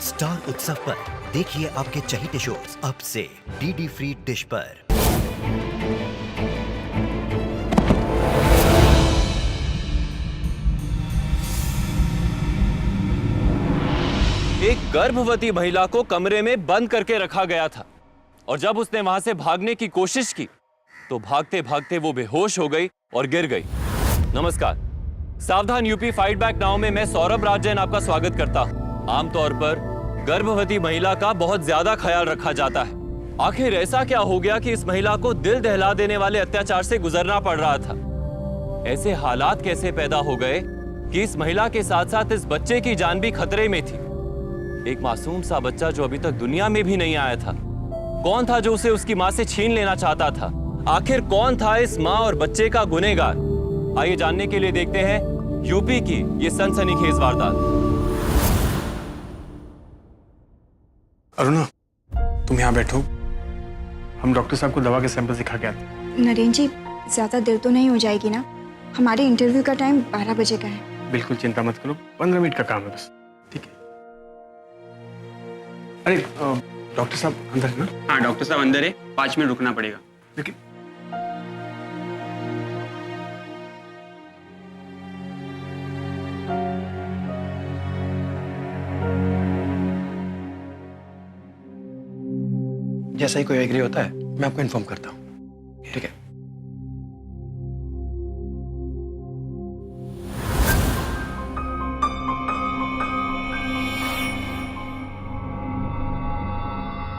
Star उत्सव पर देखिए आपके चहेते शोज अब से डीडी फ्री डिश पर। एक गर्भवती महिला को कमरे में बंद करके रखा गया था और जब उसने वहां से भागने की कोशिश की तो भागते भागते वो बेहोश हो गई और गिर गई। नमस्कार, सावधान यूपी फाइट बैक नाउ में मैं सौरभ राज जैन आपका स्वागत करता हूं। आमतौर पर गर्भवती महिला का बहुत ज्यादा ख्याल रखा जाता है। आखिर ऐसा क्या हो गया कि इस महिला को दिल दहला देने वाले अत्याचार से गुजरना पड़ रहा था? ऐसे हालात कैसे पैदा हो गए कि इस महिला के साथ साथ इस बच्चे की जान भी खतरे में थी? एक मासूम सा बच्चा जो अभी तक दुनिया में भी नहीं आया था। कौन था जो उसे उसकी मां से छीन लेना चाहता था? आखिर कौन था इस मां और बच्चे का गुनहगार? आइए जानने के लिए देखते हैं यूपी की ये सनसनीखेज वारदात। अरुणा, तुम यहाँ बैठो, हम डॉक्टर साहब को दवा के सैंपल दिखा के आते। नरेंद्र जी, ज्यादा देर तो नहीं हो जाएगी ना? हमारे इंटरव्यू का टाइम 12 बजे का है। बिल्कुल चिंता मत करो, 15 मिनट का काम है बस। ठीक है। अरे डॉक्टर साहब अंदर है ना? हाँ, डॉक्टर साहब अंदर है, 5 मिनट रुकना पड़ेगा। लेकिन जैसा ही कोई एग्री होता है मैं आपको इन्फॉर्म करता हूँ, ठीक है?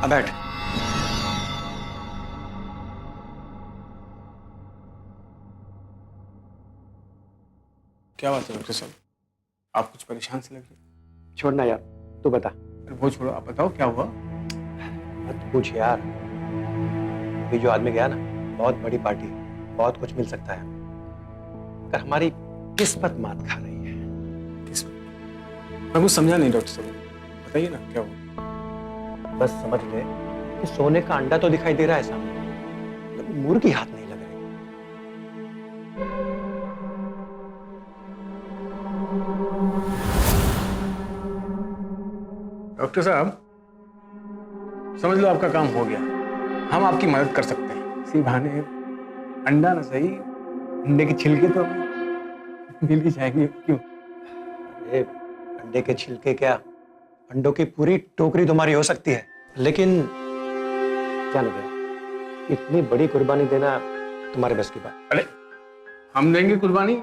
अब बैठ। क्या बात है डॉक्टर साहब, आप कुछ परेशान से लग रहे हैं। छोड़ना यार, तू बता। अरे वो छोड़ो, आप बताओ क्या हुआ। मत पूछ यार। ये जो आदमी गया ना, बहुत बड़ी पार्टी, बहुत कुछ मिल सकता है अगर हमारी किस्मत मात खा रही है। किस्मत? मैं कुछ समझा नहीं डॉक्टर साहब, बताइए ना क्या हुआ। बस समझ ले कि सोने का अंडा तो दिखाई दे रहा है सामने, मुर्गी हाथ नहीं लग रही। डॉक्टर साहब समझ लो आपका काम हो गया, हम आपकी मदद कर सकते हैं। इसी बहाने अंडा ना सही, अंडे के छिलके तो मिल ही जाएंगे। क्यों? अरे अंडे के छिलके क्या, अंडों की पूरी टोकरी तुम्हारी हो सकती है। लेकिन जाने दो, इतनी बड़ी कुर्बानी देना तुम्हारे बस की बात। अरे हम देंगे कुर्बानी,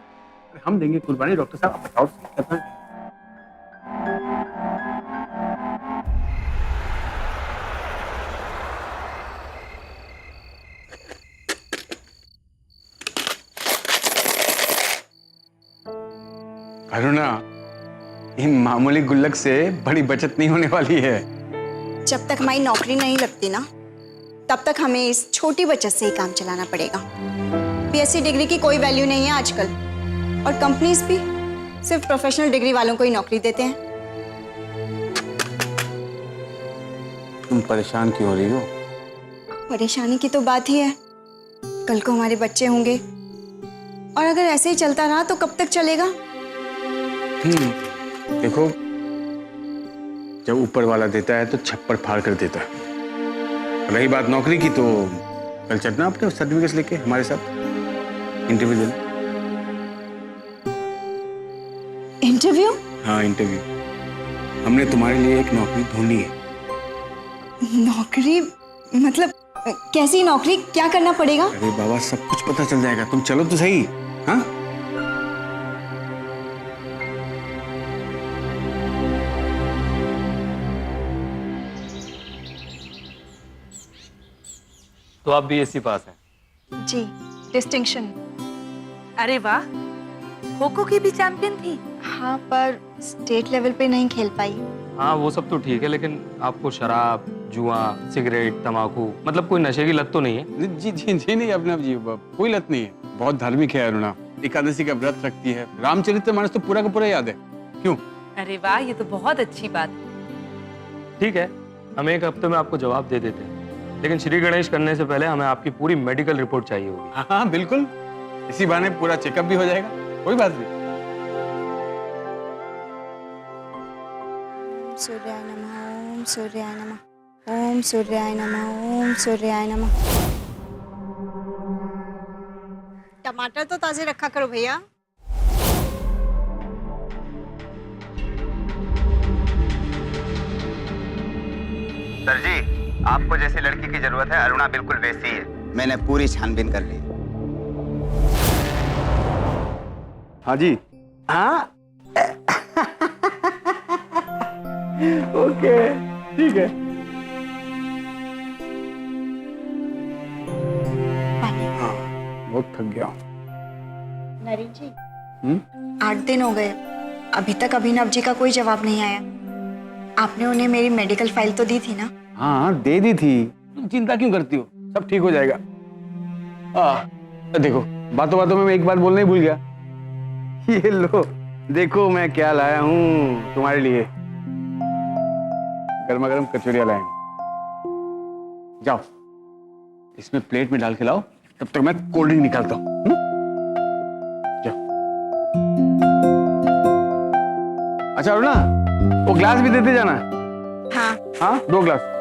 हम देंगे कुर्बानी। डॉक्टर साहब आप बताओ कितना। अरुणा, ये मामूली गुल्लक से बड़ी बचत नहीं होने वाली है। जब तक हमारी नौकरी नहीं लगती ना, तब तक हमें इस छोटी बचत से ही काम चलाना पड़ेगा। बीएससी डिग्री की कोई वैल्यू नहीं है आजकल, और कंपनीज भी सिर्फ प्रोफेशनल डिग्री वालों को ही नौकरी देते हैं। तुम परेशान क्यों हो रही हो? परेशानी की तो बात ही है, कल को हमारे बच्चे होंगे, और अगर ऐसे ही चलता रहा तो कब तक चलेगा? देखो, जब ऊपर वाला देता है तो छप्पर फाड़ कर देता है। रही बात नौकरी की, तो कल चलना अपने सर्टिफिकेट लेके हमारे साथ इंटरव्यू देना। इंटरव्यू? हाँ, इंटरव्यू। हमने तुम्हारे लिए एक नौकरी ढूंढी है। नौकरी? मतलब कैसी नौकरी, क्या करना पड़ेगा? अरे बाबा, सब कुछ पता चल जाएगा, तुम चलो तो सही। हाँ, तो आप बीएससी पास हैं? जी, डिस्टिंक्शन। अरे वाह, खो-खो की भी चैंपियन थी। हाँ, पर स्टेट लेवल पे नहीं खेल पाई। हाँ वो सब तो ठीक है, लेकिन आपको शराब, जुआ, सिगरेट, तंबाकू, मतलब कोई नशे की लत तो नहीं है? जी जी जी नहीं, अपना जी कोई लत नहीं है। बहुत धार्मिक है अरुणा, एकादशी का व्रत रखती है, रामचरितमानस तो पूरा का पूरा याद है। क्यों? अरे वाह, ये तो बहुत अच्छी बात है। ठीक है, हम एक हफ्ते में आपको जवाब दे देते हैं, लेकिन श्री गणेश करने से पहले हमें आपकी पूरी मेडिकल रिपोर्ट चाहिए होगी। हाँ बिल्कुल, इसी बहाने पूरा चेकअप भी हो जाएगा, कोई बात नहीं। सूर्याय नमः, ओम सूर्याय नमः, ओम सूर्याय नमः, ओम सूर्याय नमः। टमाटर तो ताजे रखा करो भैया। सर जी, आपको जैसी लड़की की जरूरत है अरुणा बिल्कुल वैसी है। मैंने पूरी छानबीन कर ली। हाँ जी। हाँ ओके, ठीक है। हाँ, बहुत थक गया हूँ। नरेन जी, 8 दिन हो गए, अभी तक अभिनव जी का कोई जवाब नहीं आया। आपने उन्हें मेरी मेडिकल फाइल तो दी थी ना? हाँ, दे दी थी। तुम चिंता क्यों करती हो? सब ठीक हो जाएगा। देखो, बातों बातों में मैं एक बात बोलना ही भूल गया। ये लो, देखो मैं क्या लाया हूँ तुम्हारे लिए। गर्मा गर्म कचौरियाँ लाया हूँ। जाओ, इसमें प्लेट में डाल के लाओ, तब तक मैं कोल्ड ड्रिंक निकालता हूँ। जाओ। अच्छा अरुणा, वो ग्लास भी देते जाना। हाँ। हाँ, 2 ग्लास।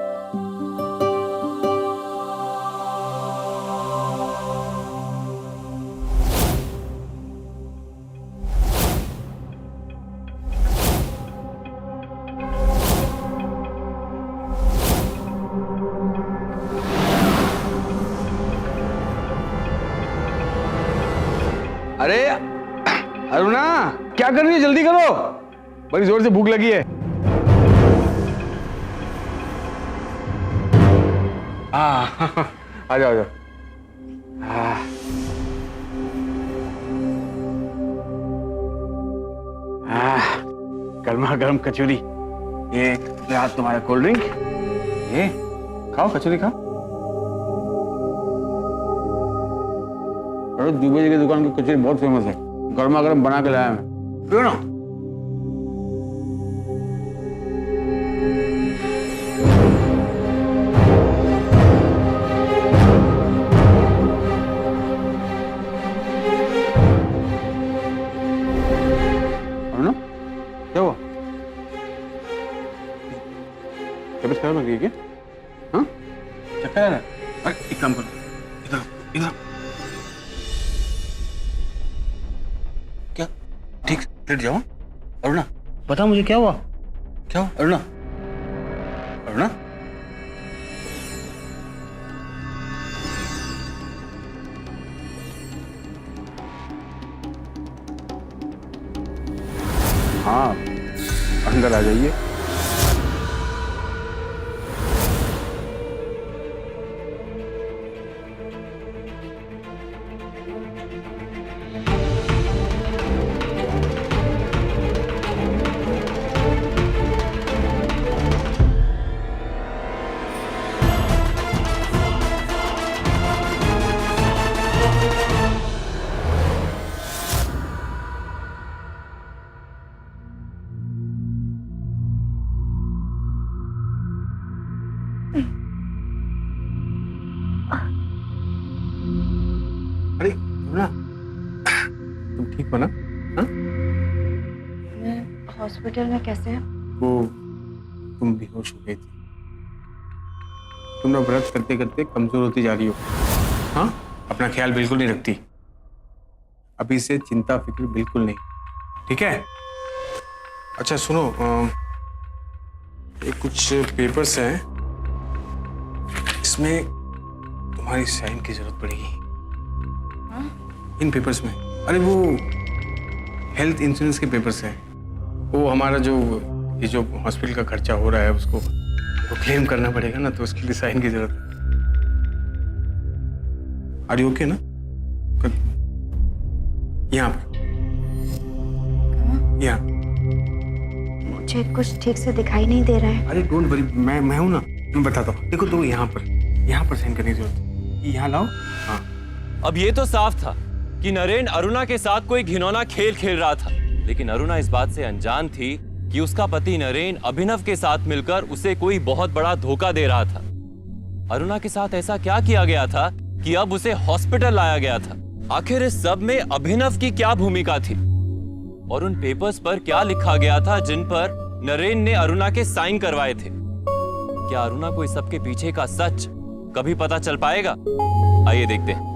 अरे अरुणा, क्या कर रही है? जल्दी करो, बड़ी जोर से भूख लगी है। आ जाओ आ जाओ। गर्मा गर्म कचौरी। ये ग्लास तुम्हारा कोल्ड ड्रिंक। ये खाओ, कचौरी खाओ। अरे दुबे जी की दुकान की कचौरी बहुत फेमस है, गर्मा गर्म बना के लाया मैं। पियो ना। क्या हुआ? तबीयत खराब लग रही है क्या? हाँ, चक्कर आ रहा है? अरे एक काम करो, इधर इधर। क्या? ठीक, लेट जाओ। अरुणा, बता मुझे क्या हुआ? क्या हुआ अरुणा? अरुणा? हाँ, अंदर आ जाइए। अरे अरुणा, तुम ठीक हो ना? हाँ? मैं हॉस्पिटल में कैसे? वो तुम बेहोश हो गई थी। तुम ना व्रत करते करते कमजोर होती जा रही हो। हाँ, अपना ख्याल बिल्कुल नहीं रखती। अभी से चिंता फिक्र बिल्कुल नहीं, ठीक है? अच्छा सुनो, ये कुछ पेपर्स हैं, इसमें तुम्हारी साइन की जरूरत पड़ेगी। इन पेपर्स में, अरे वो हेल्थ इंश्योरेंस के पेपर्स हैं। वो हमारा जो ये जो हॉस्पिटल का खर्चा हो रहा है उसको वो क्लेम करना पड़ेगा ना, तो उसके लिए साइन की जरूरत है। आर यू ओके ना? यहाँ यहाँ। मुझे कुछ ठीक से दिखाई नहीं दे रहा है। अरे डोंट वरी, मैं हूं ना, मैं बताता हूँ। देखो तो यहाँ पर साइन करने की जरूरत है। यहाँ लाओ। हाँ, अब ये तो साफ था कि नरेन अरुणा के साथ कोई घिनौना खेल खेल रहा था, लेकिन अरुणा इस बात से अनजान थी कि उसका पति नरेन अभिनव के साथ मिलकर उसे कोई बहुत बड़ा धोखा दे रहा था। अरुणा के साथ ऐसा क्या किया गया था कि अब उसे हॉस्पिटल लाया गया था? आखिर इस सब में अभिनव की क्या भूमिका थी? और उन पेपर्स पर क्या लिखा गया था जिन पर नरेन ने अरुणा के साइन करवाए थे। क्या अरुणा को इस सब के पीछे का सच कभी पता चल पाएगा? आइए देखते हैं।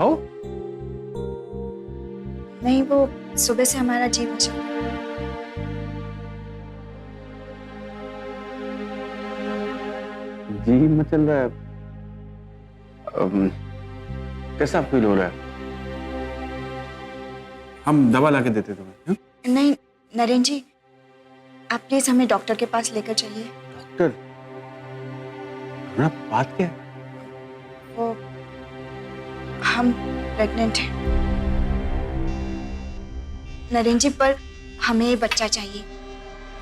हो नहीं, वो सुबह से हमारा जी मचा है। जी मचल रहा है। कैसा फील हो रहा है? हम दवा लाके देते तुम्हें। नहीं नरेन जी, आप प्लीज हमें डॉक्टर के पास लेकर चलिए। डॉक्टर, बात क्या है? वो हम प्रेग्नेंट हैं नरेन जी, पर हमें ये बच्चा चाहिए।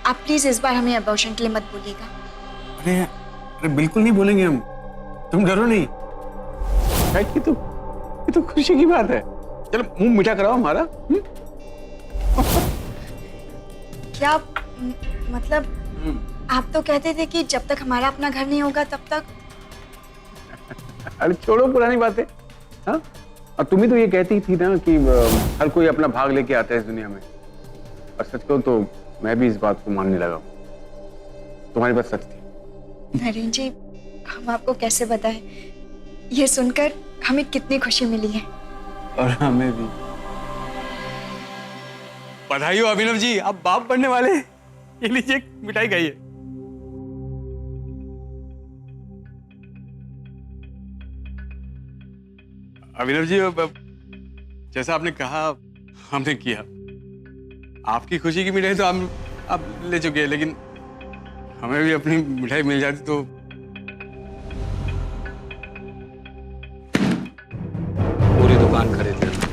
आप प्लीज इस बार हमें अबॉर्शन के लिए मत बोलिएगा। अरे बिल्कुल नहीं बोलेंगे हम, तुम डरो नहीं। ये तो खुशी की बात है। चलो मुंह मीठा कराओ हमारा। क्या मतलब आप तो कहते थे कि जब तक हमारा अपना घर नहीं होगा तब तक। अरे छोड़ो पुरानी बातें। हाँ, और तुम ही तो ये कहती थी ना कि हर कोई अपना भाग लेके आता है इस दुनिया में। और सच कहूं तो मैं भी इस बात को मानने लगा हूं। तुम्हारी बात सच थी। नरेन जी, हम आपको कैसे बताएं, ये सुनकर हमें कितनी खुशी मिली है। और हमें भी। बधाई हो अभिनव जी, आप बाप बनने वाले। ये लीजिए मिठाई खाइए। अभिनव जी, जैसा आपने कहा हमने किया। आपकी खुशी की मिठाई तो आप ले चुके हैं, लेकिन हमें भी अपनी मिठाई मिल जाती तो। पूरी दुकान खरीद लेना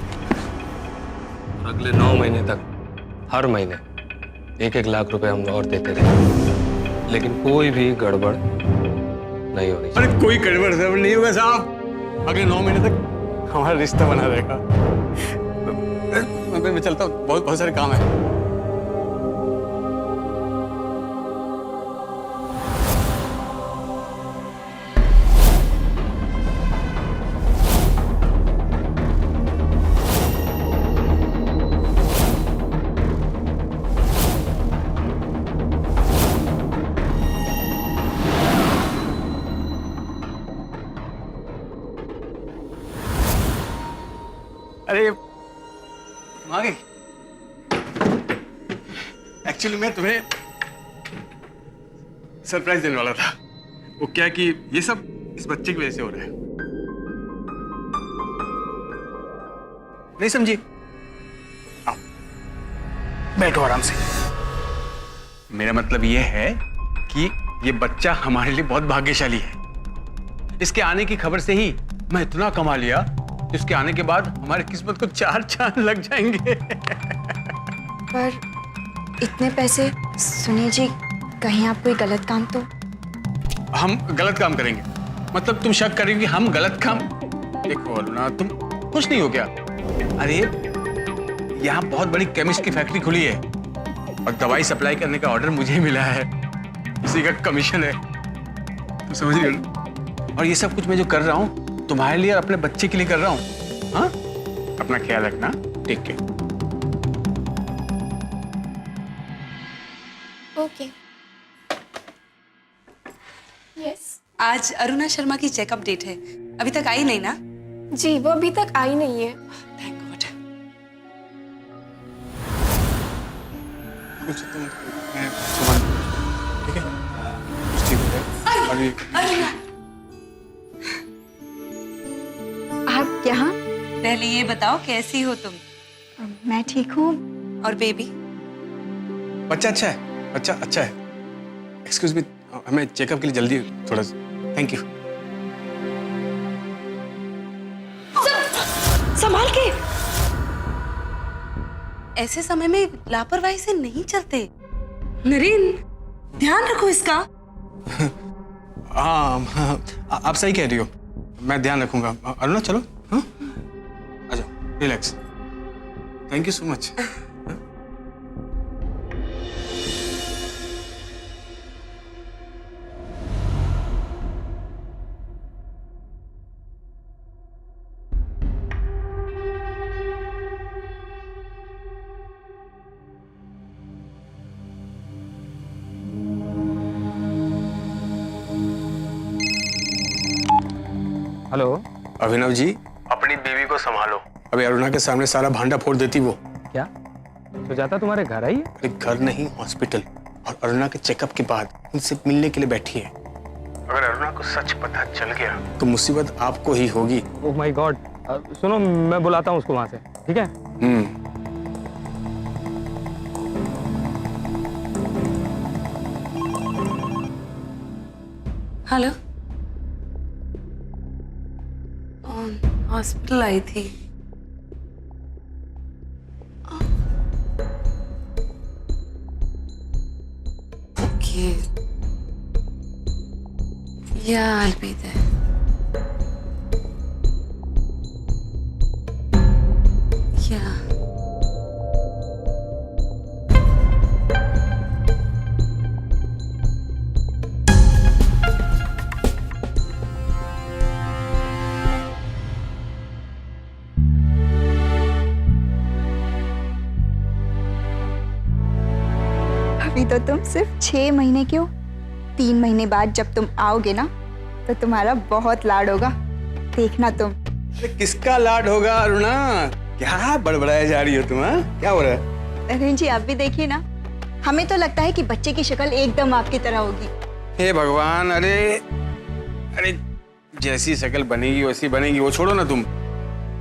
और अगले 9 महीने तक हर महीने 1-1 लाख रुपए हम और देते रहे, लेकिन कोई भी गड़बड़ नहीं होनी चाहिए। अरे कोई गड़बड़ नहीं होगा साहब। अगले 9 महीने तक हमारा रिश्ता बना रहेगा। मैं चलता हूँ, बहुत सारे काम है। अरे आ गई। एक्चुअली मैं तुम्हें सरप्राइज देने वाला था। वो क्या कि ये सब इस बच्चे की वजह से हो रहा है। नहीं समझी? आओ बैठो आराम से। मेरा मतलब ये है कि ये बच्चा हमारे लिए बहुत भाग्यशाली है। इसके आने की खबर से ही मैं इतना कमा लिया, इसके आने के बाद हमारी किस्मत को 4 चांद लग जाएंगे। पर इतने पैसे, सुनिए जी, कहीं आप कोई गलत काम तो। हम गलत काम करेंगे? मतलब तुम शक करेंगे कि हम गलत काम? देखो अरुणा, तुम खुश नहीं हो क्या? अरे यहाँ बहुत बड़ी केमिस्ट की फैक्ट्री खुली है और दवाई सप्लाई करने का ऑर्डर मुझे मिला है। इसी का कमीशन है, तुम समझ रही हो? और ये सब कुछ मैं जो कर रहा हूँ तुम्हारे लिए और अपने बच्चे के लिए कर रहा हूँ। हाँ, अपना ख्याल रखना। Take care. ओके। यस। आज अरुणा शर्मा की चेकअप डेट है, अभी तक आई नहीं ना? जी, वो अभी तक आई नहीं है। Thank God. कुछ तुम मैं सामान, ठीक है? कुछ ठीक हो जाए। अभी अरुणा, आप यहाँ? पहले ये बताओ कैसी हो तुम? मैं ठीक हूँ। और बेबी? बच्चा अच्छा है, बच्चा अच्छा है। एक्सक्यूज मी, हमें चेकअप के लिए जल्दी थोड़ा। Thank you. संभाल के। ऐसे समय में लापरवाही से नहीं चलते। नरेन, ध्यान रखो इसका। हाँ, आप सही कह रही हो, मैं ध्यान रखूंगा। अरुणा चलो, हाँ आ जाओ, relax. Thank you so much. Hello. Abhinav ji, अपनी बीवी को संभालो। अभी अरुणा के सामने सारा भांडा फोड़ देती वो। क्या सुजाता तुम्हारे घर आई है? अरे घर नहीं, हॉस्पिटल। और अरुणा के चेकअप के बाद उनसे मिलने के लिए बैठी है। अगर अरुणा को सच पता चल गया तो मुसीबत आपको ही होगी। Oh my God. सुनो, मैं बुलाता हूँ उसको वहां से, ठीक है? हेलो। हॉस्पिटल आई थी। ओके, या I'll be there. Yeah. अभी तो तुम सिर्फ 6 महीने के हो। 3 महीने बाद जब तुम आओगे ना तो तुम्हारा बहुत लाड होगा, देखना तुम। किसका लाड होगा अरुणा? क्या बड़बड़ाए जा रही हो तुम? हाँ, क्या हो रहा है? नरेन जी, आप भी देखिए ना, हमें तो लगता है कि बच्चे की शक्ल एकदम आपकी तरह होगी। हे भगवान, अरे जैसी शक्ल बनेगी वैसी बनेगी। वो छोड़ो ना, तुम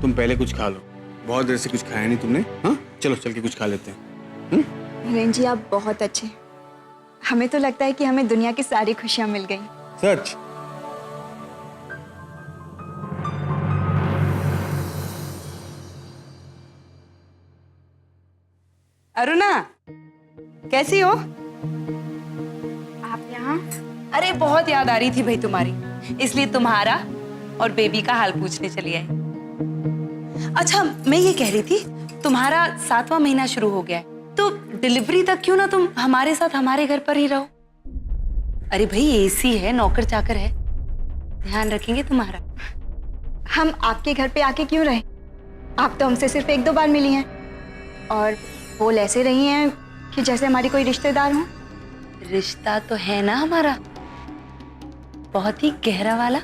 पहले कुछ खा लो। बहुत देर से कुछ खाया नहीं तुमने। हाँ, चलो चल के कुछ खा लेते हैं। नरेन जी, आप बहुत अच्छे। हमें तो लगता है कि हमें दुनिया की सारी खुशियां मिल गई। सच? अरुणा, कैसी हो? आप यहाँ? अरे बहुत याद आ रही थी भाई तुम्हारी, इसलिए तुम्हारा और बेबी का हाल पूछने चली आई। अच्छा, मैं ये कह रही थी, तुम्हारा 7वां महीना शुरू हो गया है, तो डिलीवरी तक क्यों ना तुम हमारे साथ हमारे घर पर ही रहो। अरे भाई, एसी है, नौकर चाकर है, ध्यान रखेंगे तुम्हारा। हम आपके घर पे आके क्यों रहे? आप तो हमसे सिर्फ 1-2 बार मिली हैं और बोल ऐसे रही हैं कि जैसे हमारी कोई रिश्तेदार हो। रिश्ता तो है ना हमारा, बहुत ही गहरा वाला।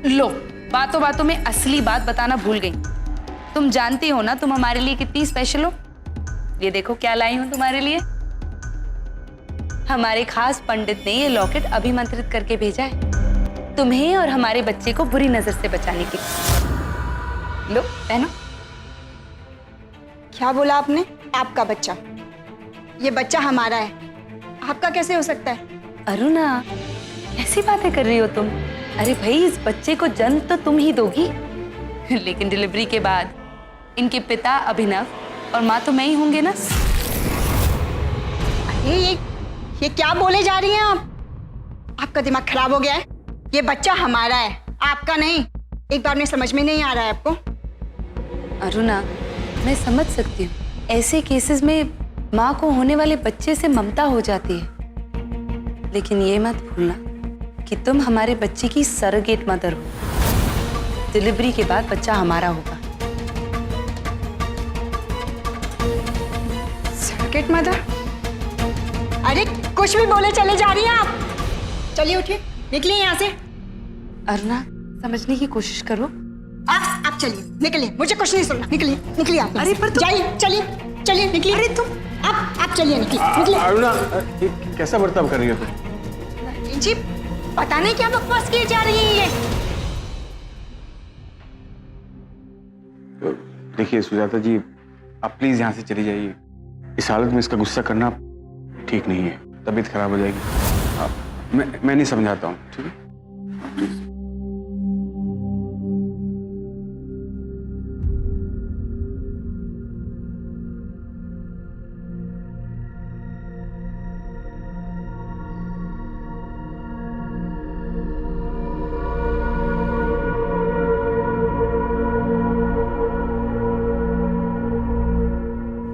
लो, बातों बातों में असली बात बताना भूल गई। तुम जानती हो ना तुम हमारे लिए कितनी स्पेशल हो। ये देखो क्या लाई हूं तुम्हारे लिए। हमारे खास पंडित ने ये लॉकेट अभिमंत्रित करके भेजा है, तुम्हें और हमारे बच्चे को बुरी नजर से बचाने के लिए। लो, पहनो। क्या बोला आपने? आपका बच्चा? ये बच्चा हमारा है, आपका कैसे हो सकता है? अरुणा, कैसी बातें कर रही हो तुम? अरे भाई, इस बच्चे को जन्म तो तुम ही दोगी, लेकिन डिलीवरी के बाद इनके पिता अभिनव और माँ तो मैं ही होंगे ना। अरे ये क्या बोले जा रही हैं आप? आपका दिमाग खराब हो गया है? ये बच्चा हमारा है, आपका नहीं। एक बार में समझ में नहीं आ रहा है आपको? अरुणा, मैं समझ सकती हूँ, ऐसे केसेस में माँ को होने वाले बच्चे से ममता हो जाती है, लेकिन ये मत भूलना कि तुम हमारे बच्चे की सरोगेट मदर हो। डिलीवरी के बाद बच्चा हमारा होगा। Surrogate mother? अरे कुछ भी बोले चले जा रही हैं आप। चलिए उठिए, निकलिए यहाँ से। अरुणा, समझने की कोशिश करो। आप चलिए, निकलिए, मुझे कुछ नहीं सुनना। निकलिए आप। अरे पर तुम... जाइए, चलिए निकलिए। अरे तुम आप चलिए, निकलिए। अरुणा, कैसा बर्ताव कर रही हो तुम? जी, पता नहीं क्या बकवास की जा रही है ये। देखिए सुजाता जी, आप प्लीज यहाँ से चली जाइए। इस हालत में इसका गुस्सा करना ठीक नहीं है, तबीयत खराब हो जाएगी। मैं नहीं समझाता हूँ, ठीक है?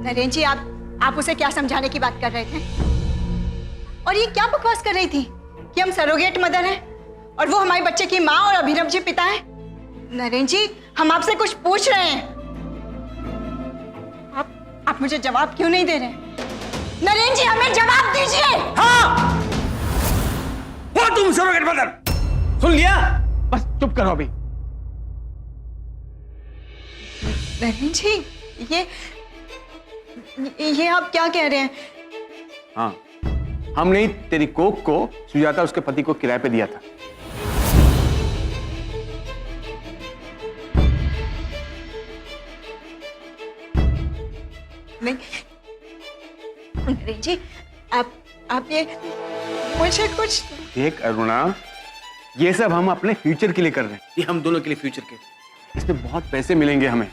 नरेंद्र जी, आप उसे क्या समझाने की बात कर रहे थे? और ये क्या बकवास कर रही थी कि हम सरोगेट मदर हैं और वो हमारे बच्चे की माँ और अभिनव जी पिता हैं? नरेंद्र जी, हम आपसे कुछ पूछ रहे हैं, आप मुझे जवाब क्यों नहीं दे रहे? नरेंद्र जी, हमें जवाब दीजिए। हाँ, हो तुम सरोगेट मदर। सुन लिया? बस चुप करो अभी। नरेंद्र जी, ये आप क्या कह रहे हैं? हाँ, हमने ही तेरी कोक को सुजाता उसके पति को किराए पे दिया था। नहीं नरेंद्र जी, आप ये मुझे कुछ। देख अरुणा, ये सब हम अपने फ्यूचर के लिए कर रहे हैं, ये हम दोनों के लिए फ्यूचर के। इसमें बहुत पैसे मिलेंगे हमें।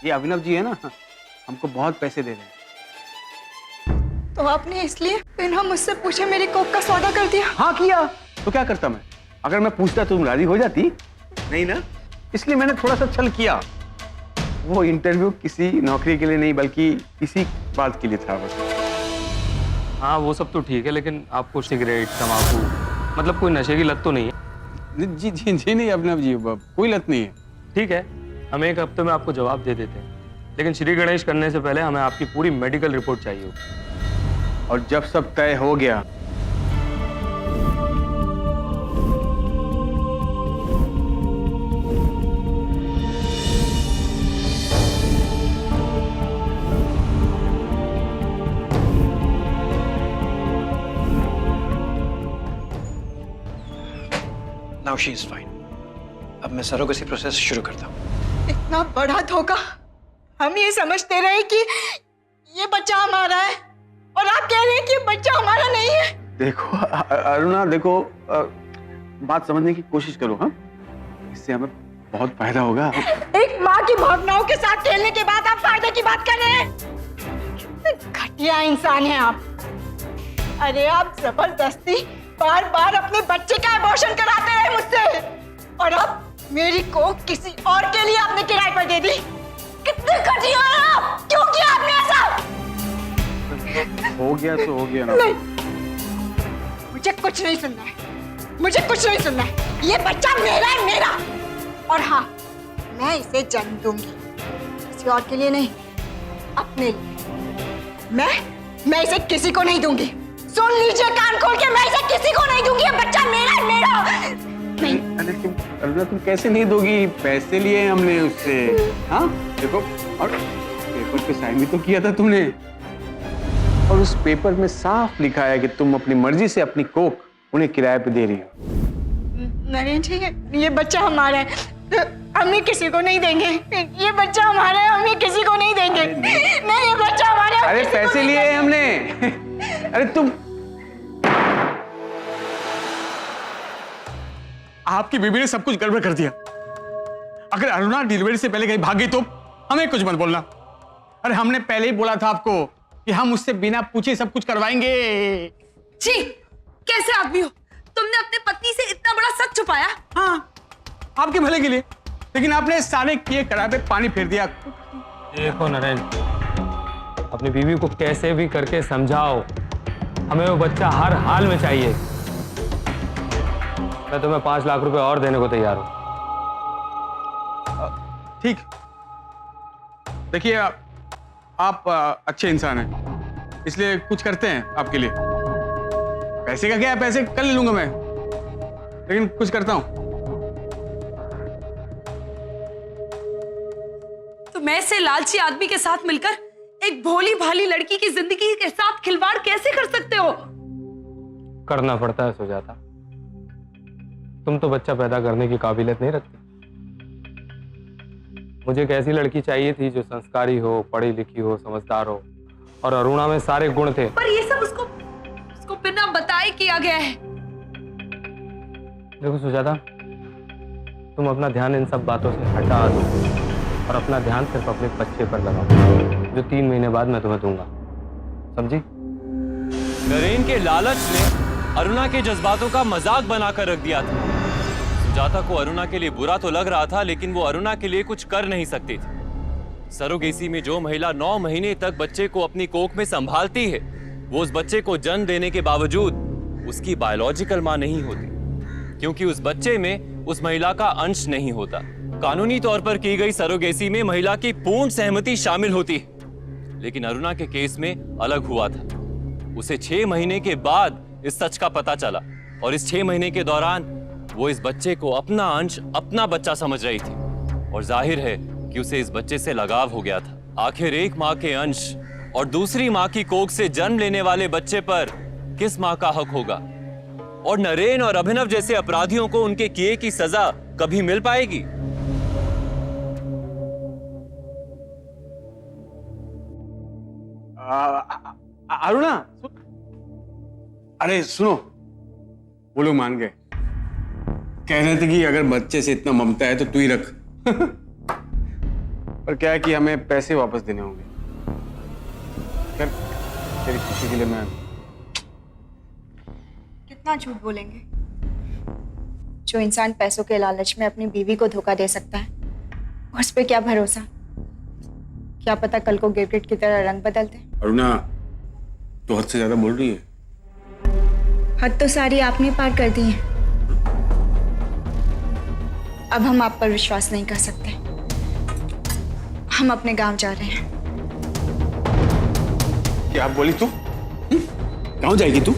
ये अभिनव जी है ना, हमको बहुत पैसे दे रहे हैं। तो आपने इसलिए बिना मुझसे पूछे मेरी कोक का सौदा कर दिया? हाँ किया, तो क्या करता मैं? अगर मैं पूछता तुम राजी हो जाती? नहीं ना, इसलिए मैंने थोड़ा सा छल किया। वो इंटरव्यू किसी नौकरी के लिए नहीं बल्कि इसी बात के लिए था बस। हाँ वो सब तो ठीक है, लेकिन आपको सिगरेट, तंबाकू, मतलब कोई नशे की लत तो नहीं है? जी जी जी नहीं अभिनव जी, कोई लत नहीं है। ठीक है, हम एक हफ्ते में आपको जवाब दे देते हैं, लेकिन श्री गणेश करने से पहले हमें आपकी पूरी मेडिकल रिपोर्ट चाहिए होगी। और जब सब तय हो गया नाउ शी इज फाइन। अब मैं सरोगेसी प्रोसेस शुरू करता हूँ। इतना बड़ा धोखा। हम ये समझते रहे कि ये बच्चा हमारा है और आप कह रहे हैं कि ये बच्चा हमारा नहीं है। देखो अरुणा, देखो बात समझने की कोशिश करो। हाँ, इससे हमें बहुत फायदा होगा। एक माँ की भावनाओं के साथ खेलने के बाद आप फायदे की बात कर रहे हैं? कितने घटिया इंसान हैं आप। अरे आप जबरदस्ती बार बार अपने बच्चे का एबॉर्शन कराते रहे मुझसे, और अब मेरी को किसी और के लिए आपने किराए पर दे दी। कितने घटिया हैं आप। क्यों किया आपने ऐसा? हो गया तो हो गया ना। नहीं, मुझे कुछ नहीं सुनना है, मुझे कुछ नहीं सुनना है। ये बच्चा मेरा है, मेरा। और हाँ, मैं इसे जन्म दूंगी, किसी और के लिए नहीं, अपने लिए। मैं इसे किसी को नहीं दूंगी। सुन लीजिए कान खोल के, मैं इसे किसी को नहीं दूंगी। ये बच्चा मेरा है, मेरा नहीं। अरे तुम कैसे नहीं दोगी? पैसे लिए हमने उससे। हाँ देखो, और पेपर पे साइन भी तो किया था तुमने, और उस पेपर में साफ लिखा है कि तुम अपनी मर्जी से अपनी कोक उन्हें किराए पे दे रही हो। नहीं जी, ये बच्चा हमारा है, हम ये किसी को नहीं देंगे। ये बच्चा हमारा है, हम ये किसी को नहीं देंगे। नहीं, ये बच्चा हमारा है। अरे पैसे लिए हैं हमने। अरे तुम, आपकी बीबी ने सब कुछ गड़बड़ कर दिया। अगर अरुणा डिलीवरी से पहले कहीं भाग गई तो हमें कुछ मत बोलना। अरे हमने पहले ही बोला था आपको कि हम उससे बिना पूछे सब कुछ करवाएंगे। जी, कैसे आदमी हो? तुमने अपने पत्नी से इतना बड़ा सच छुपाया? हाँ, आपके भले के लिए, लेकिन आपने सारे किए कराए पे पानी फेर दिया। देखो नरेंद्र, अपनी बीवी को कैसे भी करके समझाओ, हमें वो बच्चा हर हाल में चाहिए। मैं तुम्हें 5 लाख रुपए और देने को तैयार हूं। ठीक, देखिए आप अच्छे इंसान हैं, इसलिए कुछ करते हैं आपके लिए। पैसे का क्या है, पैसे कल ले लूंगा मैं, लेकिन कुछ करता हूं। तुम ऐसे लालची आदमी के साथ मिलकर एक भोली भाली लड़की की जिंदगी के साथ खिलवाड़ कैसे कर सकते हो? करना पड़ता है सुजाता, तुम तो बच्चा पैदा करने की काबिलियत नहीं रखती। मुझे एक ऐसी लड़की चाहिए थी जो संस्कारी हो, पढ़ी लिखी हो, समझदार हो, और अरुणा में सारे गुण थे। पर ये सब उसको बिना बताए किया गया है। देखो सुजाता, तुम अपना ध्यान इन सब बातों से हटा दो और अपना ध्यान सिर्फ अपने बच्चे पर लगाओ, जो 3 महीने बाद मैं तुम्हें दूंगा, समझी? नरेन के लालच ने अरुणा के जज्बातों का मजाक बनाकर रख दिया था। सुजाता को अरुणा के लिए बुरा तो लग रहा था, लेकिन वो अरुणा के लिए कुछ कर नहीं सकती थी। सरोगेसी में जो महिला 9 महीने तक बच्चे को अपनी कोख में संभालती है, वो उस बच्चे को जन्म देने के बावजूद उसकी बायोलॉजिकल मां नहीं होती, क्योंकि उस बच्चे में उस महिला का अंश नहीं होता। कानूनी तौर पर की गई सरोगेसी में महिला की पूर्ण सहमति शामिल होती है, लेकिन अरुणा के केस में अलग हुआ था। उसे 6 महीने के बाद इस सच का पता चला और इस 6 महीने के दौरान वो इस बच्चे को अपना अंश, अपना बच्चा समझ रही थी और जाहिर है कि उसे इस बच्चे से लगाव हो गया था। आखिर एक माँ के अंश और दूसरी माँ की कोख से जन्म लेने वाले बच्चे पर किस माँ का हक होगा? और नरेन और अभिनव जैसे अपराधियों को उनके किए की सजा कभी मिल पाएगी? अरुणा, अरे सुनो, वो लोग मान गए। कह रहे थे कि अगर बच्चे से इतना ममता है तो तू ही रख। पर क्या है कि हमें पैसे वापस देने होंगे। खैर, तेरी खुशी के लिए मैं कितना झूठ बोलेंगे? जो इंसान पैसों के लालच में अपनी बीवी को धोखा दे सकता है, उस पे क्या भरोसा? क्या पता कल को गिरगिट की तरह रंग बदल दे। अरुणा, तो हद से ज्यादा बोल रही है। हद तो सारी आपने पार कर दी है। अब हम आप पर विश्वास नहीं कर सकते। हम अपने गांव जा रहे हैं। क्या बोली तू? गाँव जाएगी तू?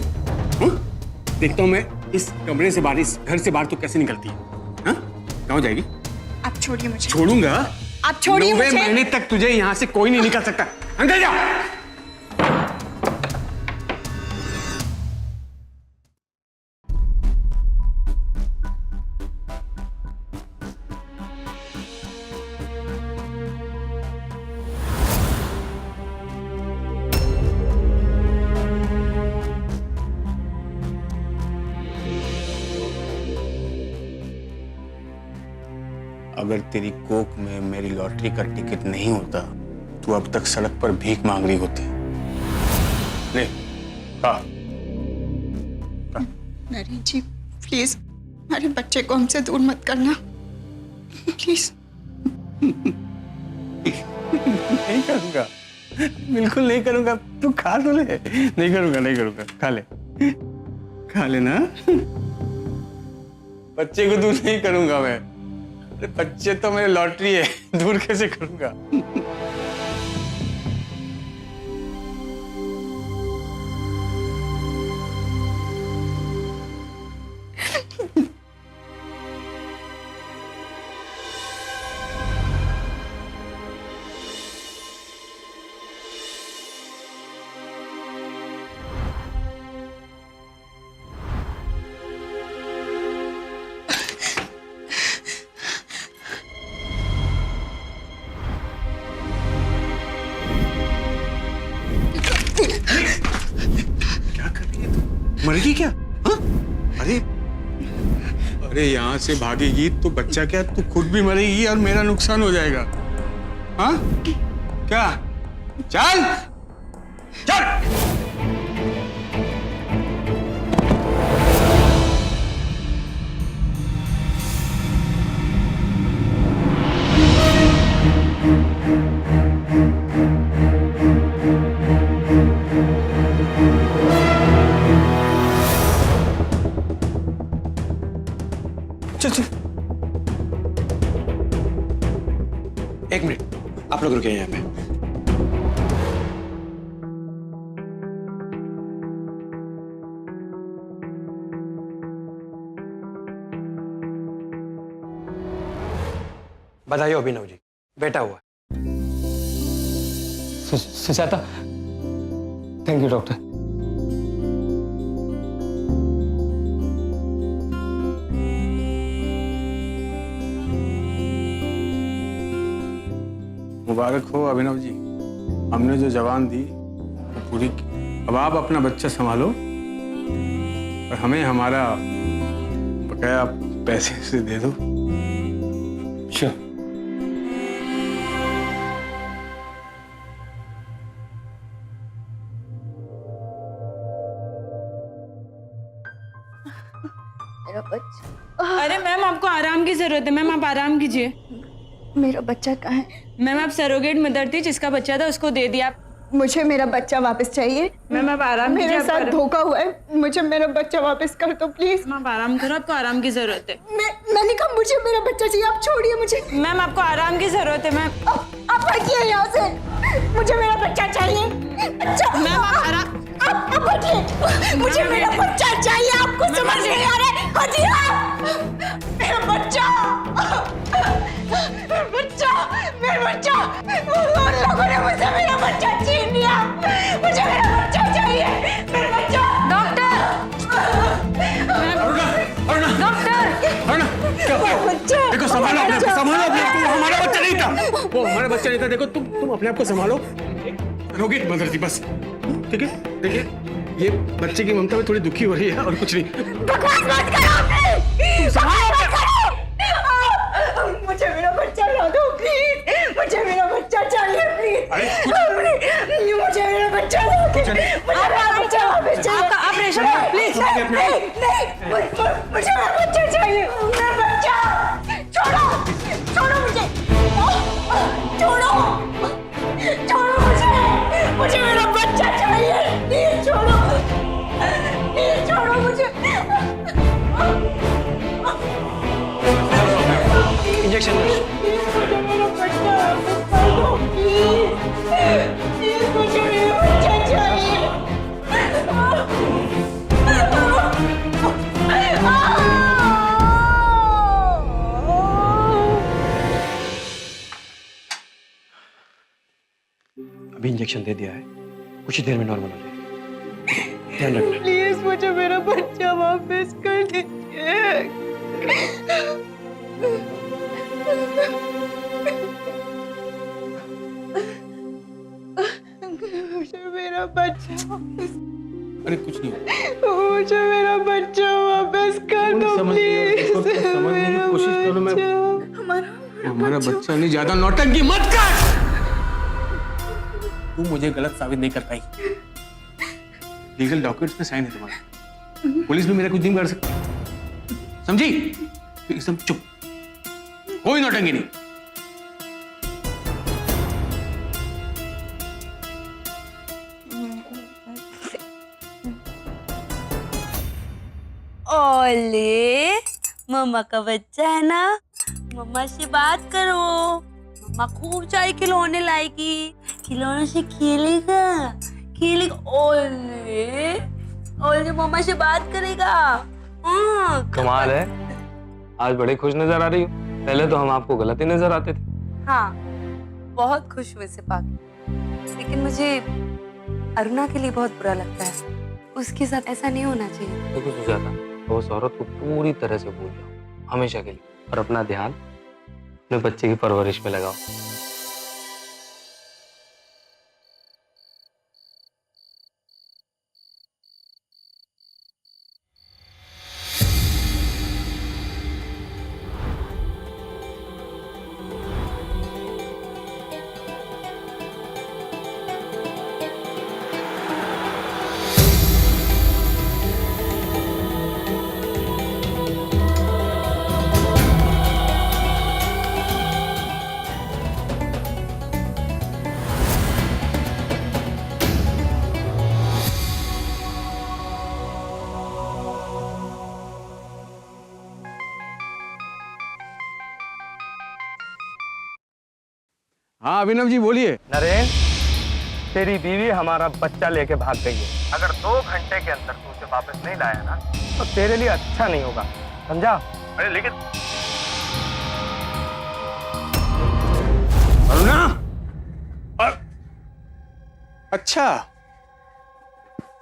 देखता हूँ मैं इस कमरे से बाहर, इस घर से बाहर तो कैसे निकलती है। गाँव जाएगी? आप छोड़िए मुझे। छोड़ूंगा? आप छोड़िए 9 मुझे। महीने तक तुझे यहाँ से कोई नहीं निकल सकता। अंदर जा। अगर तेरी कोख में मेरी लॉटरी का टिकट नहीं होता तो अब तक सड़क पर भीख मांग रही होती। ले, खा। नरेन जी, प्लीज हमारे बच्चे को हमसे दूर मत करना, प्लीज। नहीं करूंगा, बिल्कुल नहीं करूंगा। तू खा तो ले। नहीं करूंगा, नहीं करूंगा। खा ले, खा लेना। बच्चे को दूर नहीं करूंगा मैं। बच्चे तो मेरी लॉटरी है, दूर कैसे करूंगा? मरेगी क्या? हाँ? अरे अरे यहाँ से भागेगी तो बच्चा क्या, तू खुद भी मरेगी और मेरा नुकसान हो जाएगा। हाँ क्या? चल चल। चल चल। एक मिनट, आप लोग रुके यहाँ पे। बधाई हो अभिनव जी, बेटा हुआ। Sujata, thank you doctor. मुबारक हो अभिनव जी, हमने जो जवान दी वो पूरी की। अब आप अपना बच्चा संभालो और हमें हमारा बकाया पैसे से दे दो। श्योर। अरे मैम, आपको आराम की जरूरत है। मैम, आप आराम कीजिए। मेरा बच्चा कहाँ है? मैम आप सरोगेट मदर थी, जिसका बच्चा था उसको दे दिया। मुझे मेरा बच्चा वापस चाहिए। मैम आप आराम कीजिए, मेरे आप साथ आराम- धोखा हुआ है, मुझे मेरा बच्चा वापस कर दो प्लीज। मैम आप आराम करो, आपको आराम की जरूरत है। मैंने कहा मुझे मेरा बच्चा चाहिए, आप छोड़िए मुझे। मैम आपको आराम की जरूरत है। मैम आप हटिए यहाँ से, मुझे मेरा बच्चा चाहिए। अच्छा मैम आप आराम, आप हटिए, मुझे मेरा बच्चा चाहिए। आपको समझ नहीं आ रहा है? हटिए, मेरा बच्चा, मेरा बच्चा, उन लोगों ने मुझसे मेरा बच्चा छीन लिया। मुझे मेरा बच्चा चाहिए, मेरा बच्चा। डॉक्टर, देखो संभालो अपने आप, संभालो अपने आप को, वो हमारा बच्चा नहीं था, वो हमारा बच्चा नहीं था। देखो तुम अपने आप को संभालो। रोगित मदर जी बस, ठीक है? देखिए ये बच्चे की ममता में थोड़ी दुखी हो रही है और कुछ नहीं। बकवास मत करो, संभालो मत करो। मुझे मेरा बच्चा ला दो प्लीज, मुझे मेरा बच्चा चाहिए प्लीज। मुझे मेरा बच्चा ला दो, मुझे मेरा बच्चा वापस चाहिए। आपका ऑपरेशन है, प्लीज। नहीं, मुझे मेरा बच्चा चाहिए, मेरा बच्चा। छोड़ो, छोड़ो मुझे, छोड़ो, छोड़ो मुझे मेरा बच्चा चाहिए। प्लीज छोड़ो, प्लीज छोड़ो मुझे। इंजेक्शन मुझे मेरा बच्चा वापस कर दो प्लीज, प्लीज मुझे मेरा बच्चा चाहिए। अभी इंजेक्शन दे दिया है, कुछ ही देर में नॉर्मल हो जाएगी। ध्यान रखना। प्लीज मुझे मेरा बच्चा वापस कर दीजिए। मुझे मेरा बच्चा वापस, अरे कुछ नहीं, मुझे मेरा बच्चा वापस कर दो प्लीज। समझने की कोशिश करो। मैं हमारा हमारा बच्चा नहीं, ज्यादा नौटंकी मत कर। तू मुझे गलत साबित नहीं कर पाई। लीगल डॉक्यूमेंट्स पे साइन है तुम्हारा, पुलिस भी मेरा कुछ नहीं कर सकती, समझी? एकदम चुप, कोई नौटंकी नहीं। ओले, मम्मा का बच्चा है ना, मम्मा से बात करो। मम्मा खूब सारे खिलौने लाएगी, खिलौने से खेलेगा, खेलेगा। ओले, ओले मम्मा से बात करेगा। कमाल है, आज बड़े खुश नजर आ रही हो। पहले तो हम आपको गलत ही नजर आते थे। हाँ, बहुत खुश हुए से पाके, लेकिन मुझे अरुणा के लिए बहुत बुरा लगता है। उसके साथ ऐसा नहीं होना चाहिए। देखो सुजाता, तो उस औरत को पूरी तरह से भूल जाओ, हमेशा के लिए, और अपना ध्यान अपने बच्चे की परवरिश में लगाओ। हाँ अभिनव जी बोलिए। नरेन, तेरी बीवी हमारा बच्चा लेके भाग गई है। अगर 2 घंटे के अंदर तू उसे वापस नहीं लाया ना, तो तेरे लिए अच्छा नहीं होगा, समझा? अरे लेकिन अरुणा, अच्छा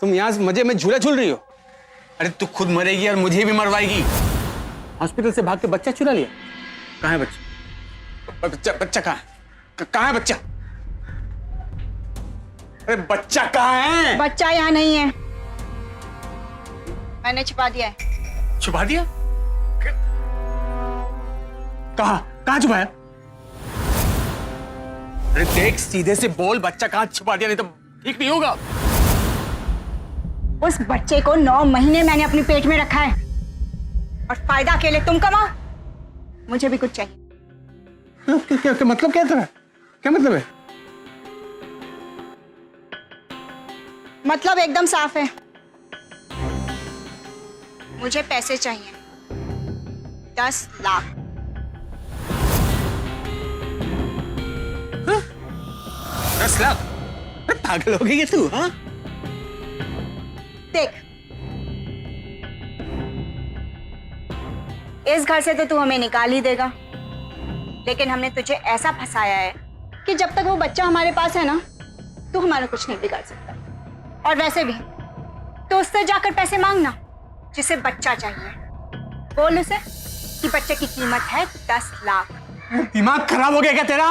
तुम यहाँ मजे में झूला झूल रही हो? अरे तू खुद मरेगी और मुझे भी मरवाएगी। हॉस्पिटल से भाग के बच्चा चुरा लिया। कहाँ है बच्चा? बच्चा कहाँ है? कहाँ है बच्चा? अरे बच्चा कहाँ है? बच्चा यहाँ नहीं है, मैंने छिपा दिया है। छुपा दिया? कहाँ कहाँ छुपाया? अरे देख, सीधे से बोल, बच्चा कहाँ छुपा दिया, नहीं तो ठीक नहीं होगा। उस बच्चे को 9 महीने मैंने अपने पेट में रखा है, और फायदा के लिए तुम कमाओ, मुझे भी कुछ चाहिए। क्या मतलब क्या तेरा? क्या मतलब है? मतलब एकदम साफ है, मुझे पैसे चाहिए 10 लाख। 10 लाख? अरे पागल हो गई है तू? हाँ, देख, इस घर से तो तू हमें निकाल ही देगा, लेकिन हमने तुझे ऐसा फंसाया है कि जब तक वो बच्चा हमारे पास है ना, तू हमारा कुछ नहीं बिगाड़ सकता। और वैसे भी तो उससे जाकर पैसे मांगना जिसे बच्चा चाहिए। बोल उसे कि बच्चे की कीमत है 10 लाख। दिमाग खराब हो गया क्या तेरा?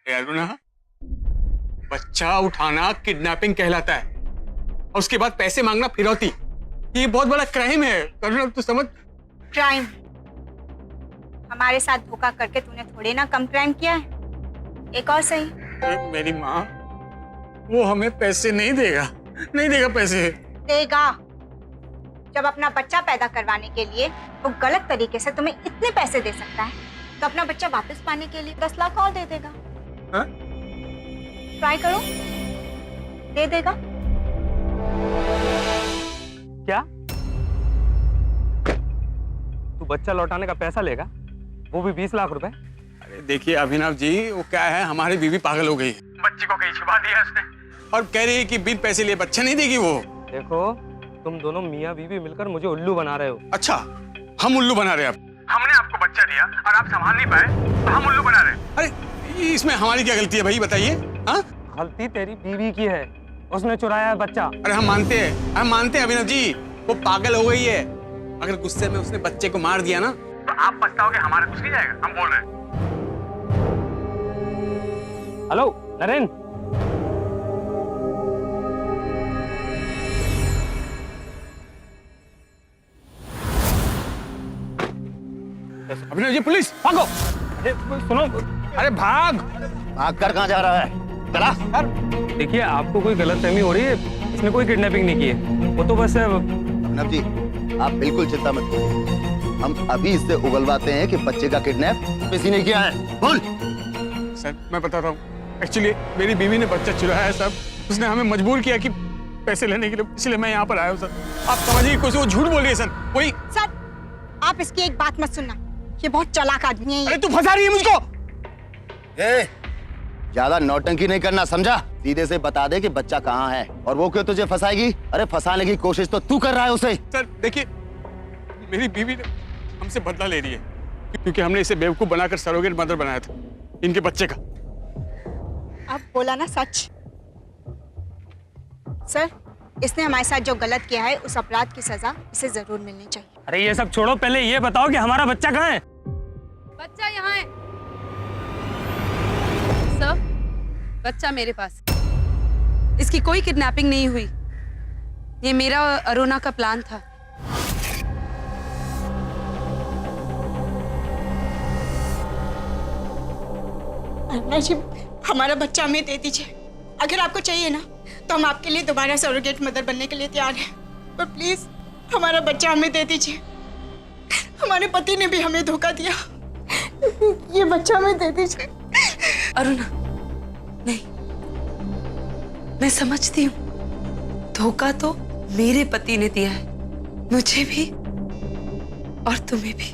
अरुणा, बच्चा उठाना किडनैपिंग कहलाता है और उसके बाद पैसे मांगना फिरौती। ये बहुत बड़ा क्राइम है अरुणा, तू समझ। क्राइम? हमारे साथ धोखा करके तूने थोड़े ना कम क्राइम किया है। एक और सही। मेरी माँ, वो हमें पैसे नहीं देगा, नहीं देगा पैसे। देगा। जब अपना बच्चा पैदा करवाने के लिए वो गलत तरीके से तुम्हें इतने पैसे दे सकता है, तो अपना बच्चा वापस पाने के लिए 10 लाख और दे देगा। हाँ? ट्राई करो, दे देगा। क्या तू बच्चा लौटाने का पैसा लेगा, वो भी 20 लाख रुपए? अरे देखिए अभिनव जी, वो क्या है, हमारी बीवी पागल हो गई, बच्ची को कहीं छुपा दिया उसने और कह रही है कि बिन पैसे लिए बच्चा नहीं देगी वो। देखो, तुम दोनों मियाँ बीवी मिलकर मुझे उल्लू बना रहे हो। अच्छा, हम उल्लू बना रहे हैं? हमने आपको बच्चा दिया और आप संभाल नहीं पाए तो हम उल्लू बना रहे हैं? अरे इसमें हमारी क्या गलती है भाई, बताइए। हाँ, गलती तेरी बीवी की है, उसने चुराया है बच्चा। अरे हम मानते हैं अभिनव जी, वो पागल हो गई है। अगर गुस्से में उसने बच्चे को मार दिया ना, तो आप पछताओगे, हमारा कुछ नहीं जाएगा, हम बोल रहे हैं। हेलो नरेन, अभिनव जी, पुलिस भागो। अरे सुनो, अरे भाग कर कहाँ जा रहा है? चला। देखिए आपको कोई गलतफहमी हो रही है, इसने कोई किडनैपिंग नहीं की है, वो तो बस। अभिनव जी, आप बिल्कुल चिंता मत करिए, हम अभी इससे उगलवाते हैं कि बच्चे का किडनैप किसी ने किया है। बोल। सर मैं बताता हूँ, एक्चुअली मेरी बीवी ने बच्चा चुराया है सर, उसने हमें मजबूर किया कि पैसे लेने के लिए, इसलिए मैं यहाँ पर आया हूँ सर। आप समझिए, कुछ वो झूठ बोल रही है सर। वही सर, आप इसकी एक बात मत सुनना, ये बहुत चालाक आदमी है। अरे तू फंसा रही है मुझको। ज्यादा नौटंकी नहीं करना, समझा? सीधे से बता दे कि बच्चा कहाँ है और वो क्यों तुझे फंसाएगी। अरे फंसाने की कोशिश तो तू कर रहा है उसे। सर देखिए, मेरी बीवी ने हमसे बदला ले रही है क्योंकि हमने इसे बेवकूफ बनाकर सरोगेट मदर बनाया था इनके बच्चे का। आप बोला ना सच। सर, इसने हमारे साथ जो गलत किया है, उस अपराध की सजा इसे जरूर मिलनी चाहिए। अरे ये सब छोड़ो, पहले ये बताओ कि हमारा बच्चा कहाँ है? बच्चा यहाँ है सर, बच्चा मेरे पास। इसकी कोई किडनैपिंग नहीं हुई, ये मेरा और अरुणा का प्लान था। अरुणा जी, हमारा बच्चा हमें दे दीजिए। अगर आपको चाहिए ना, तो हम आपके लिए दोबारा सरोगेट मदर बनने के लिए तैयार हैं, पर प्लीज हमारा बच्चा हमें दे दीजिए। हमारे पति ने भी हमें धोखा दिया, ये बच्चा हमें दे दीजिए। अरुणा, नहीं, मैं समझती हूँ, धोखा तो मेरे पति ने दिया है, मुझे भी और तुम्हें भी।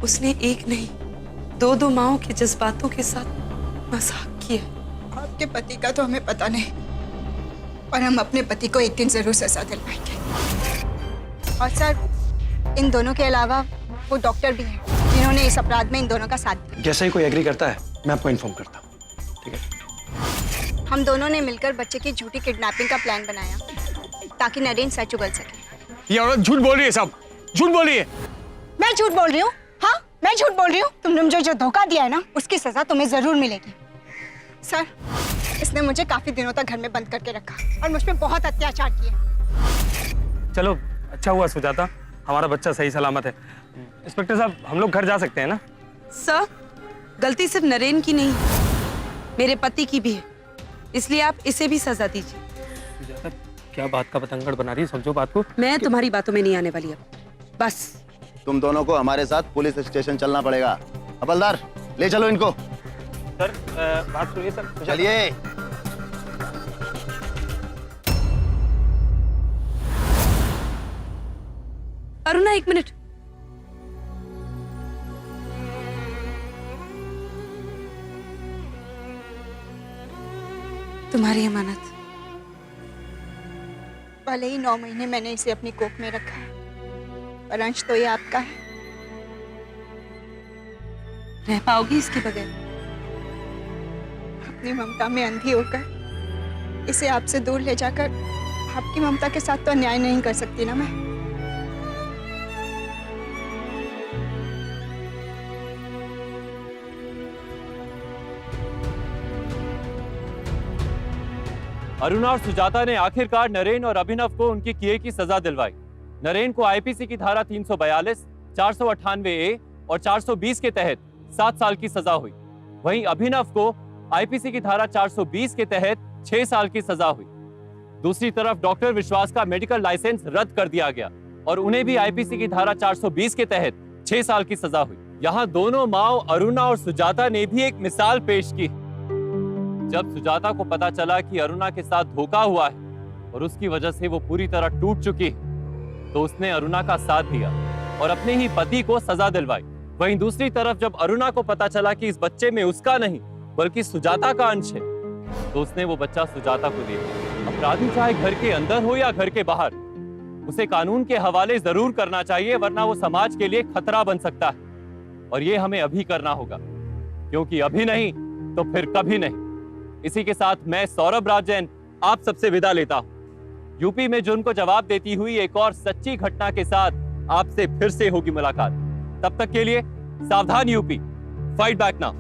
उसने एक नहीं, दो माओं के जज्बातों के साथ मजाक किया। आपके पति का तो हमें पता नहीं, और हम अपने पति को एक दिन जरूर सजा दिलवाएंगे। और सर, इन दोनों के अलावा वो डॉक्टर भी हैं जिन्होंने इस अपराध में इन दोनों का साथ दिया। जैसे ही कोई एग्री करता है, मैं आपको इन्फॉर्म करता हूँ, ठीक है? हम दोनों ने मिलकर बच्चे की झूठी किडनैपिंग का प्लान बनाया ताकि नरेन सच उगल सके। ये औरत झूठ बोल रही है साहब, झूठ बोल रही है। मैं झूठ बोल रही हूँ? हाँ, मैं झूठ बोल रही हूँ? तुमने मुझे जो धोखा दिया है ना, उसकी सजा तुम्हें जरूर मिलेगी। सर, इसने मुझे काफी दिनों तक घर में बंद करके रखा और मुझ पे बहुत अत्याचार किए। चलो अच्छा हुआ सुजाता, हमारा बच्चा सही सलामत है। इंस्पेक्टर साहब, हम लोग घर जा सकते हैं ना? सर, गलती सिर्फ नरेन की नहीं, मेरे पति की भी है, इसलिए आप इसे भी सजा दीजिए। क्या बात का पतंगड़ बना रही है, समझो बात को। मैं तुम्हारी बातों में नहीं आने वाली अब, बस। तुम दोनों को हमारे साथ पुलिस स्टेशन चलना पड़ेगा। हवलदार, ले चलो इनको। सर बात सुनिए सर। चलिए। अरुणा, एक मिनट। तुम्हारी अमानत। भले ही 9 महीने मैंने इसे अपनी कोख में रखा है, पर अंश तो ये आपका है। रह पाओगी इसके बगैर? अपनी ममता में अंधी होकर इसे आपसे दूर ले जाकर आपकी ममता के साथ तो अन्याय नहीं कर सकती ना मैं। अरुणा और सुजाता ने आखिरकार नरेन और अभिनव को उनकी किए की सजा दिलवाई। नरेन को आईपीसी की धारा 342, 498A और 420 के तहत 7 साल की सजा हुई। वहीं अभिनव को आईपीसी की धारा 420 के तहत 6 साल की सजा हुई। दूसरी तरफ डॉक्टर विश्वास का मेडिकल लाइसेंस रद्द कर दिया गया और उन्हें भी आईपीसी की धारा 420 के तहत 6 साल की सजा हुई। यहाँ दोनों माओ अरुणा और सुजाता ने भी एक मिसाल पेश की। जब सुजाता को पता चला कि अरुणा के साथ धोखा हुआ है और उसकी वजह से वो पूरी तरह टूट चुकी है, तो उसने अरुणा का साथ दिया और अपने ही पति को सजा दिलवाई। वहीं दूसरी तरफ जब अरुणा को पता चला कि इस बच्चे में उसका नहीं बल्कि सुजाता का अंश है, तो उसने वो बच्चा सुजाता को दे दिया। अपराधी चाहे घर के अंदर हो या घर के बाहर, उसे कानून के हवाले जरूर करना चाहिए, वरना वो समाज के लिए खतरा बन सकता है। और ये हमें अभी करना होगा, क्योंकि अभी नहीं तो फिर कभी नहीं। इसी के साथ मैं सौरभ राज जैन आप सबसे विदा लेता हूं। यूपी में जुर्म को जवाब देती हुई एक और सच्ची घटना के साथ आपसे फिर से होगी मुलाकात। तब तक के लिए सावधान यूपी, फाइट बैक नाउ।